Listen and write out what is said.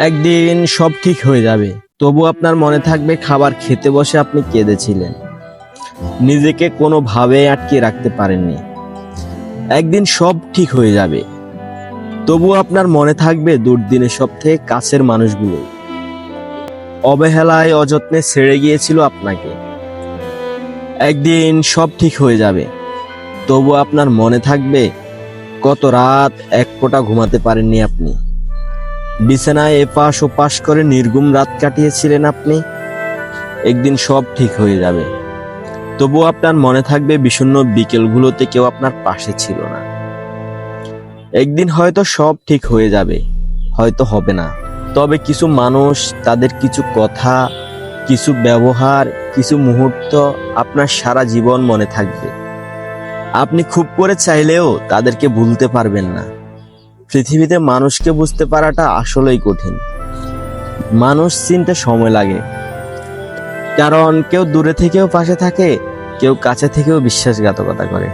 একদিন সব ঠিক হয়ে যাবে, তবু আপনার মনে থাকবে খাবার খেতে বসে আপনি কেঁদেছিলেন, নিজেকে কোনোভাবে আটকে রাখতে পারেননি। একদিন সব ঠিক হয়ে যাবে, তবু আপনার মনে থাকবে দুর্দিনের সব থেকে কাছের মানুষগুলো অবহেলায় অযত্নে ছেড়ে গিয়েছিল আপনাকে। একদিন সব ঠিক হয়ে যাবে, তবু আপনার মনে থাকবে কত রাত এক ফোঁটা ঘুমাতে পারেননি আপনি, বিছানায় এপাশ ওপাশ করে নির্ঘুম রাত কাটিয়েছিলেন আপনি। একদিন সব ঠিক হয়ে যাবে, তবু আপনার মনে থাকবে বিষণ্ণ বিকেলগুলোতে কেউ আপনার পাশে ছিল না। একদিন হয়তো সব ঠিক হয়ে যাবে, হয়তো হবে না, তবে কিছু মানুষ, তাদের কিছু কথা, কিছু ব্যবহার, কিছু মুহূর্ত আপনার সারা জীবন মনে থাকবে। আপনি খুব করে চাইলেও তাদেরকে ভুলতে পারবেন না। পৃথিবীতে মানুষকে বুঝতে পারাটা আসলেই কঠিন। মানুষ চিনতে সময় লাগে, কারণ কেউ দূরে থেকেও পাশে থাকে, কেউ কাছে থেকেও বিশ্বাসঘাতকতা করে।